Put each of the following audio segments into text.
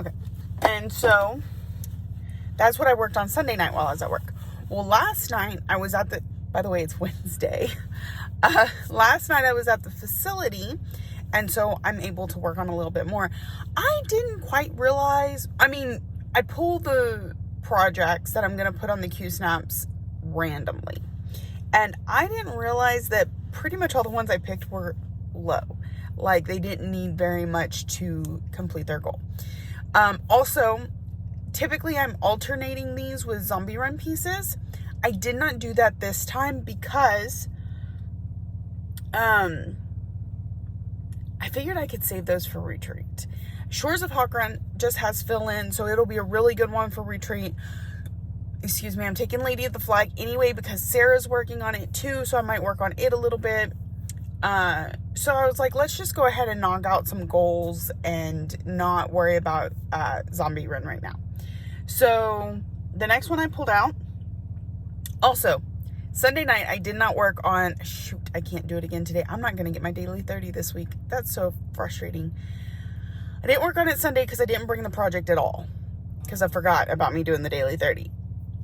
Okay. And so that's what I worked on Sunday night while I was at work. Well, last night I was at the, by the way, it's Wednesday. Last night I was at the facility, and so I'm able to work on a little bit more. I didn't quite realize, I mean, I pull the projects that I'm going to put on the Q-snaps randomly. And I didn't realize that pretty much all the ones I picked were low. Like, they didn't need very much to complete their goal. Also, typically I'm alternating these with zombie run pieces. I did not do that this time because I figured I could save those for retreat. Shores of Hawk Run just has fill in, so it'll be a really good one for retreat. Excuse me, I'm taking Lady of the Flag anyway because Sarah's working on it too, so I might work on it a little bit. So I was like, let's just go ahead and knock out some goals and not worry about Zombie Run right now. So the next one I pulled out. Also, Sunday night I did not work on, shoot, I can't do it again today. I'm not going to get my daily 30 this week. That's so frustrating. I didn't work on it Sunday because I didn't bring the project at all because I forgot about me doing the daily 30.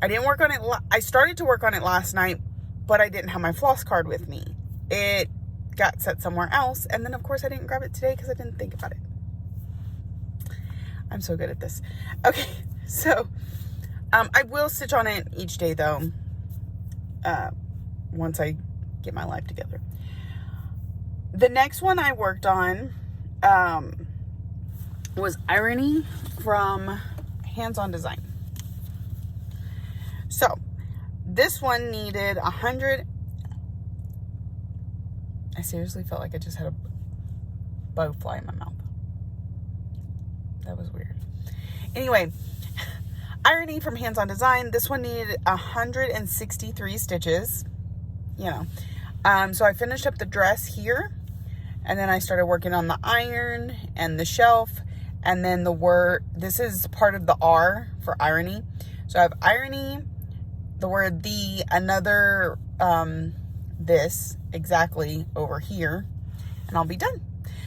I didn't work on it. I started to work on it last night, but I didn't have my floss card with me. It got set somewhere else. And then, of course, I didn't grab it today because I didn't think about it. I'm so good at this. Okay, so I will stitch on it each day, though, once I get my life together. The next one I worked on was Irony from Hands On Design. So this one needed 100. I seriously felt like I just had a bug fly in my mouth. That was weird. Anyway, Irony from Hands On Design. This one needed 163 stitches. You know. So I finished up the dress here. And then I started working on the iron and the shelf. And then the word, this is part of the R for Irony. So I have Irony, the word the, another this exactly over here, and I'll be done.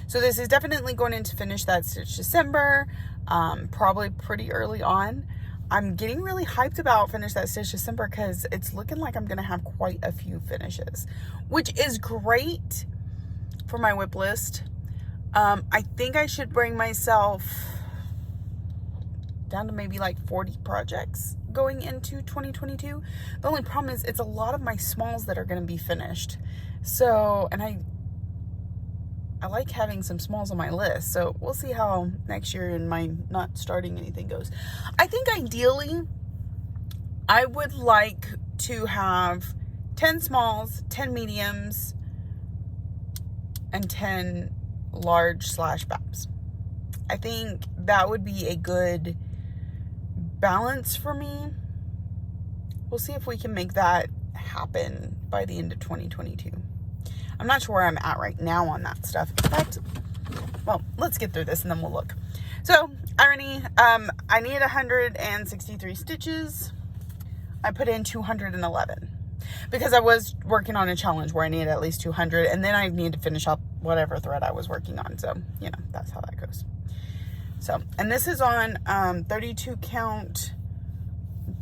So this is definitely going in to finish that stitch December, probably pretty early on. I'm getting really hyped about finish that stitch December because it's looking like I'm going to have quite a few finishes, which is great for my whip list. I think I should bring myself down to maybe like 40 projects going into 2022. The only problem is it's a lot of my smalls that are going to be finished. So, and I like having some smalls on my list. So we'll see how next year and my not starting anything goes. I think ideally I would like to have 10 smalls, 10 mediums, and 10 large / babs. I think that would be a good balance for me. We'll see if we can make that happen by the end of 2022. I'm not sure where I'm at right now on that stuff. In fact, well, let's get through this and then we'll look. So, Irony, I need 163 stitches. I put in 211 because I was working on a challenge where I needed at least 200, and then I need to finish up whatever thread I was working on. So, you know, that's how that goes. So, and this is on 32 count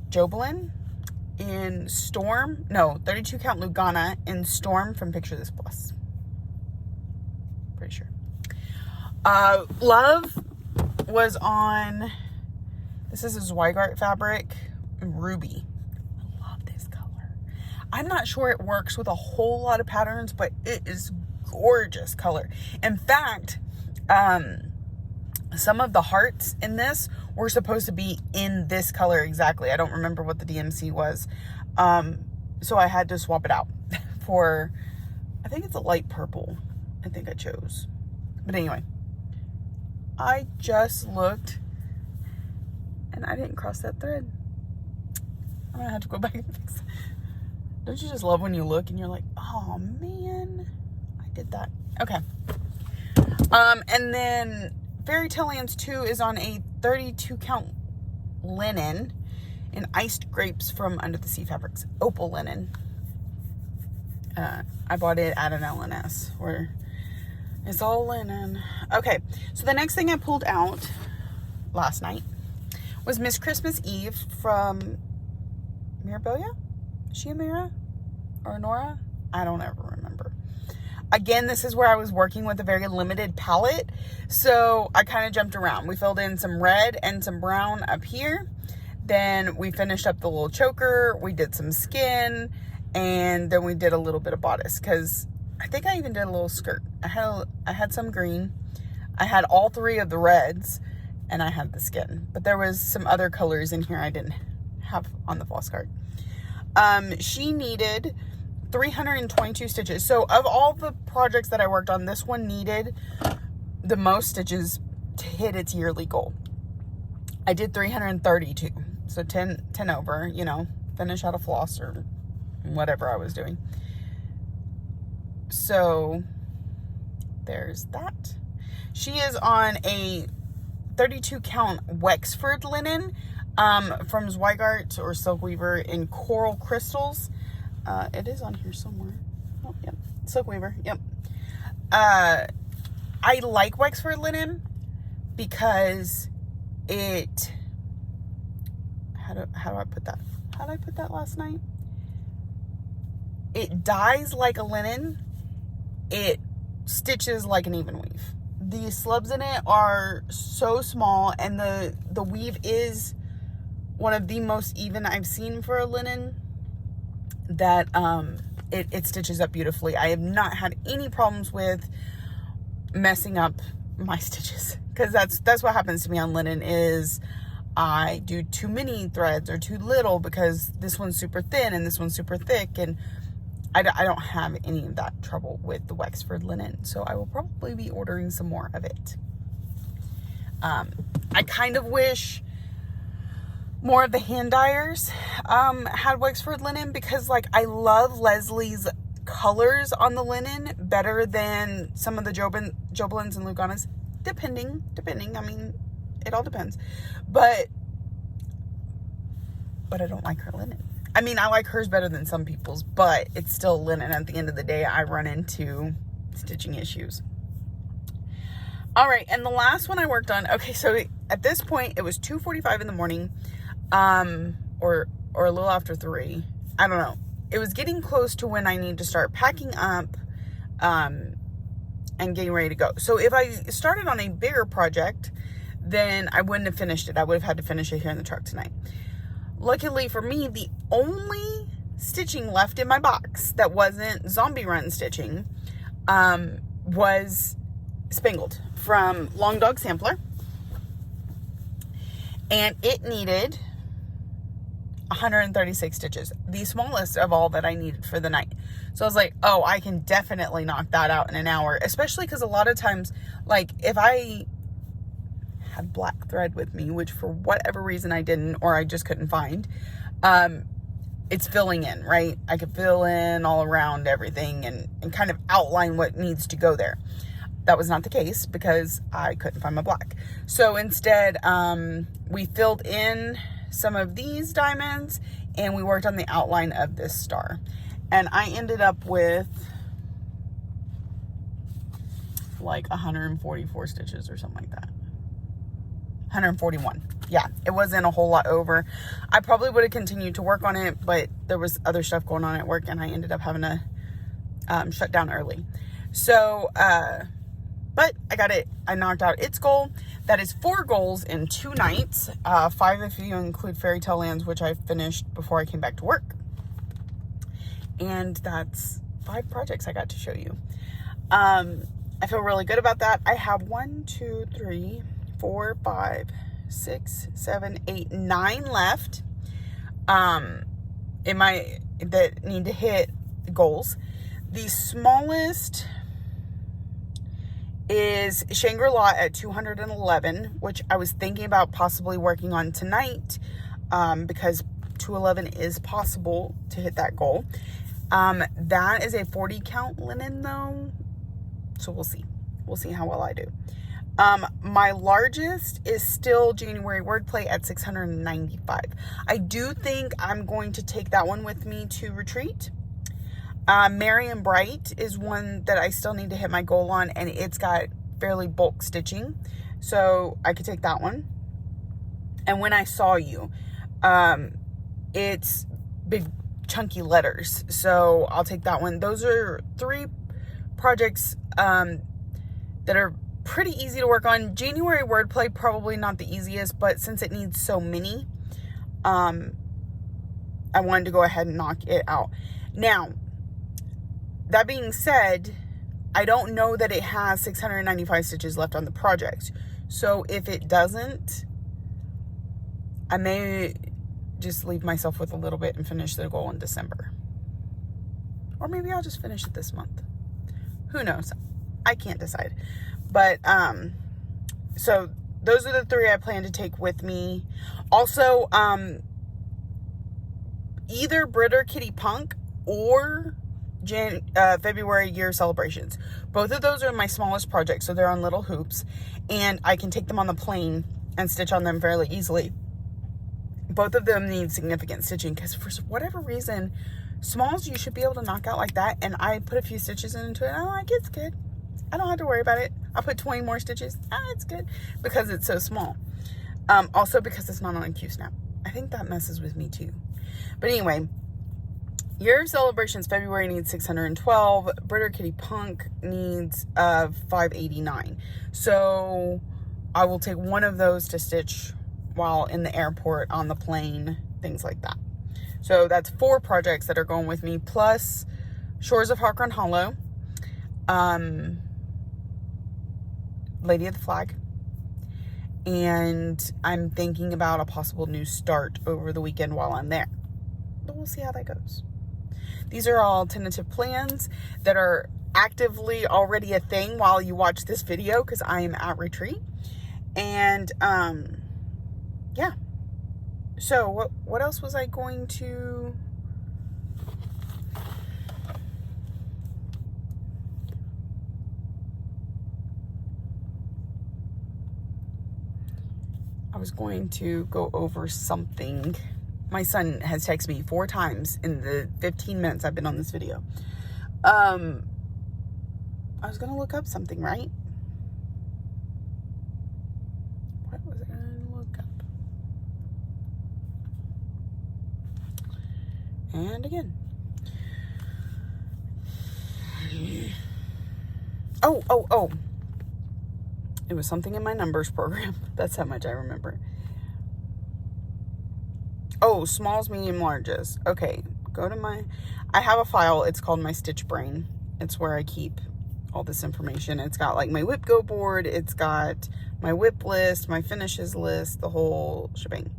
Jobelin in Storm. No, 32 count Lugana in Storm from Picture This Plus. Pretty sure. Love was on, this is a Zweigart fabric, Ruby. I love this color. I'm not sure it works with a whole lot of patterns, but it is gorgeous color. In fact, some of the hearts in this were supposed to be in this color exactly. I don't remember what the DMC was. So I had to swap it out for, I think it's a light purple. I think I chose. But anyway, I just looked and I didn't cross that thread. I'm gonna have to go back and fix it. Don't you just love when you look and you're like, oh man, I did that. Okay. And then Fairytale 2 is on a 32 count linen in Iced Grapes from Under the Sea Fabrics. Opal linen. I bought it at an LNS where it's all linen. Okay, so the next thing I pulled out last night was Miss Christmas Eve from Mirabilia. Is she a Mira or a Nora? I don't ever remember. Again, this is where I was working with a very limited palette, so I kind of jumped around. We filled in some red and some brown up here. Then we finished up the little choker. We did some skin, and then we did a little bit of bodice, because I think I even did a little skirt. I had some green. I had all three of the reds, and I had the skin. But there was some other colors in here I didn't have on the floss card. She needed 322 stitches. So of all the projects that I worked on, this one needed the most stitches to hit its yearly goal. I did 332. So 10 over, you know, finish out a floss or whatever I was doing. So there's that. She is on a 32 count Wexford linen from Zweigart or Silk Weaver in coral crystals. It is on here somewhere. Oh, yep. Silk Weaver. Yep. I like Wexford linen because it, how do I put that? How did I put that last night? It dyes like a linen. It stitches like an even weave. The slubs in it are so small, and the weave is one of the most even I've seen for a linen, that it stitches up beautifully. I have not had any problems with messing up my stitches, because that's what happens to me on linen, is I do too many threads or too little, because this one's super thin and this one's super thick, and I don't have any of that trouble with the Wexford linen, so I will probably be ordering some more of it. I kind of wish more of the hand dyers had Wexford linen, because like I love Leslie's colors on the linen better than some of the Jobelins and Luganas, depending. I mean, it all depends. But I don't like her linen. I mean, I like hers better than some people's, but it's still linen. At the end of the day, I run into stitching issues. All right, and the last one I worked on, okay, so at this point, it was 2:45 in the morning, or a little after 3. I don't know. It was getting close to when I need to start packing up, and getting ready to go. So if I started on a bigger project, then I wouldn't have finished it. I would have had to finish it here in the truck tonight. Luckily for me, the only stitching left in my box that wasn't zombie run stitching was Spangled from Long Dog Sampler. And it needed 136 stitches, the smallest of all that I needed for the night. So I was like, oh, I can definitely knock that out in an hour, especially because a lot of times, like if I had black thread with me, which for whatever reason I didn't, or I just couldn't find, it's filling in, right? I could fill in all around everything and kind of outline what needs to go there. That was not the case because I couldn't find my black. So instead, we filled in some of these diamonds and we worked on the outline of this star. And I ended up with like 144 stitches or something like that. 141. Yeah, it wasn't a whole lot over. I probably would have continued to work on it, but there was other stuff going on at work and I ended up having to shut down early. So, but I got it. I knocked out its goal. That is 4 goals in 2 nights. 5 if you include Fairy Tale Lands, which I finished before I came back to work. And that's 5 projects I got to show you. I feel really good about that. I have 1, 2, 3, 4, 5, 6, 7, 8, 9 left. That need to hit goals. The smallest is Shangri-La at 211, which I was thinking about possibly working on tonight, because 211 is possible to hit that goal. That is a 40 count linen though, so we'll see. We'll see how well I do. My largest is still January Wordplay at 695. I do think I'm going to take that one with me to retreat. Merry and Bright is one that I still need to hit my goal on, and it's got fairly bulk stitching, so I could take that one. And when I saw you, it's big chunky letters. So I'll take that one. Those are 3 projects that are pretty easy to work on. January wordplay, probably not the easiest, but since it needs so many, I wanted to go ahead and knock it out. Now, that being said, I don't know that it has 695 stitches left on the project. So if it doesn't, I may just leave myself with a little bit and finish the goal in December. Or maybe I'll just finish it this month. Who knows? I can't decide. But, so those are the 3 I plan to take with me. Also, either Brit or Kitty Punk or February year celebrations. Both of those are my smallest projects, so they're on little hoops, and I can take them on the plane and stitch on them fairly easily. Both of them need significant stitching because for whatever reason, smalls you should be able to knock out like that, and I put a few stitches into it and I'm like, it's good. I don't have to worry about it. I'll put 20 more stitches. It's good because it's so small. Also because it's not on a Q-snap. I think that messes with me too. But anyway, your celebrations February needs 612. Brit or Kitty Punk needs 589. So I will take one of those to stitch while in the airport, on the plane, things like that. So that's 4 projects that are going with me, plus Shores of Hawkrun Hollow, Lady of the Flag, and I'm thinking about a possible new start over the weekend while I'm there. But we'll see how that goes. These are all tentative plans that are actively already a thing while you watch this video because I am at retreat. And, yeah. So what else was I going to... I was going to go over something. My son has texted me 4 times in the 15 minutes I've been on this video. I was going to look up something, right? What was I going to look up? And again. Oh. It was something in my numbers program. That's how much I remember. Oh, smalls, medium, larges. Okay, I have a file. It's called my Stitch Brain. It's where I keep all this information. It's got like my whip go board. It's got my whip list, my finishes list, the whole shebang.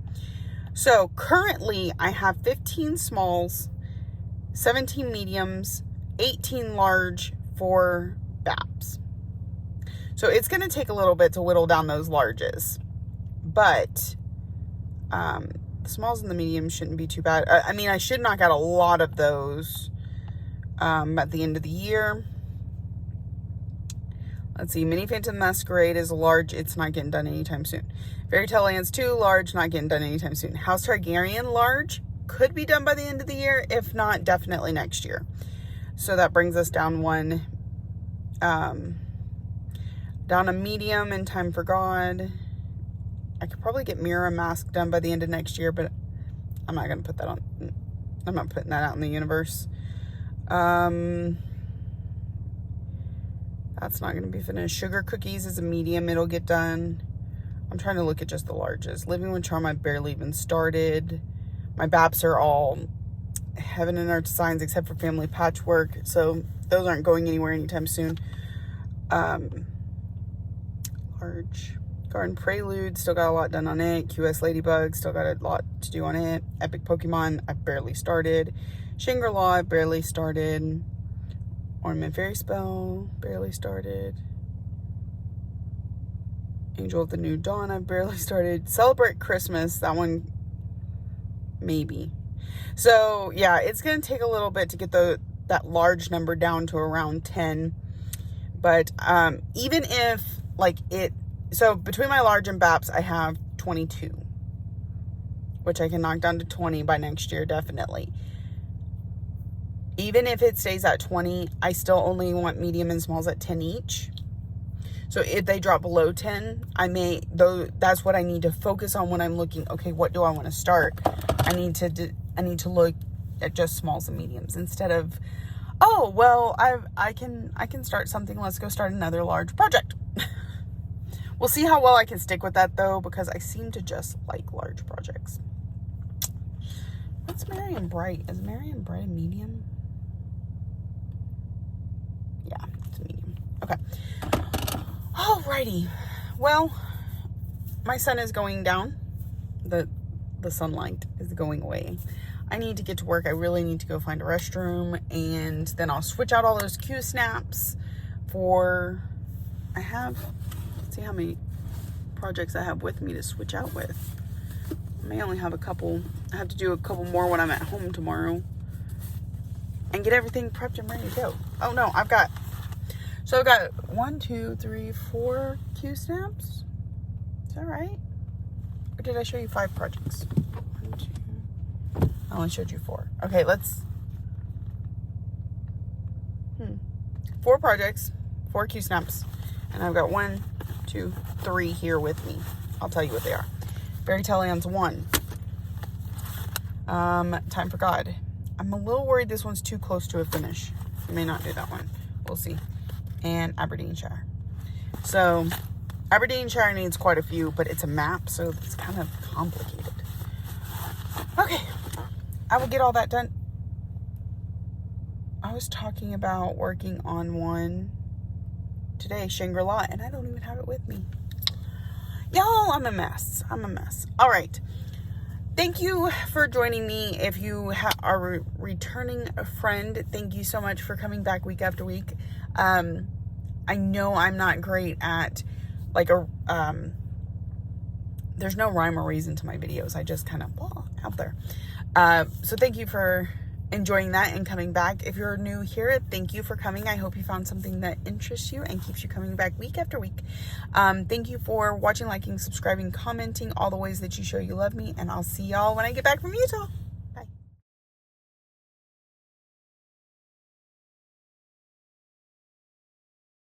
So currently I have 15 smalls, 17 mediums, 18 large, 4 BAPs. So it's going to take a little bit to whittle down those larges, but the smalls and the mediums shouldn't be too bad. I mean, I should knock out a lot of those at the end of the year. Let's see, Mini Phantom Masquerade is large. It's not getting done anytime soon. Fairy Tale Lands 2, large, not getting done anytime soon. House Targaryen, large, could be done by the end of the year. If not, definitely next year. So that brings us down one. Down a medium in Time for God. I could probably get Mirror Mask done by the end of next year, but I'm not going to put that on. I'm not putting that out in the universe. That's not going to be finished. Sugar Cookies is a medium. It'll get done. I'm trying to look at just the larges. Living with Charm, I barely even started. My BAPs are all Heaven and Earth Designs except for Family Patchwork. So those aren't going anywhere anytime soon. Large. Garden Prelude, still got a lot done on it. QS Ladybug, still got a lot to do on it. Epic Pokemon, I barely started. Shangri-La, I barely started. Ornament Fairy Spell, barely started. Angel of the New Dawn, I barely started. Celebrate Christmas, that one, maybe. So, yeah, it's going to take a little bit to get that large number down to around 10. But even if, so between my large and BAPs, I have 22. Which I can knock down to 20 by next year, definitely. Even if it stays at 20, I still only want medium and smalls at 10 each. So if they drop below 10, that's what I need to focus on when I'm looking, okay, what do I want to start? I need to look at just smalls and mediums instead of, oh, well, I can start something. Let's go start another large project. We'll see how well I can stick with that though, because I seem to just like large projects. What's Marion Bright? Is Marion Bright a medium? Yeah, it's a medium. Okay. Alrighty. Well, my sun is going down. The sunlight is going away. I need to get to work. I really need to go find a restroom, and then I'll switch out all those Q snaps for, let's see how many projects I have with me to switch out with. I may only have a couple. I have to do a couple more when I'm at home tomorrow and get everything prepped and ready to go. Oh no, I've got 1, 2, 3, 4 Q snaps. Is that right? Or did I show you 5 projects? 1, 2. I only showed you 4. Okay, 4 projects, 4 Q snaps, and I've got 1, 2, 3 here with me. I'll tell you what they are. Fairy Tale Lands 1. Time for God. I'm a little worried this one's too close to a finish. I may not do that one. We'll see. And Aberdeenshire. So Aberdeenshire needs quite a few, but it's a map, so it's kind of complicated. Okay, I will get all that done. I was talking about working on one today, Shangri-La, and I don't even have it with me. Y'all, I'm a mess. All right. Thank you for joining me. If you are a returning friend, thank you so much for coming back week after week. I know I'm not great at there's no rhyme or reason to my videos. I just kind of out there. So thank you for enjoying that and coming back. If you're new here, thank you for coming. I hope you found something that interests you and keeps you coming back week after week. Thank you for watching, liking, subscribing, commenting, all the ways that you show you love me, and I'll see y'all when I get back from Utah.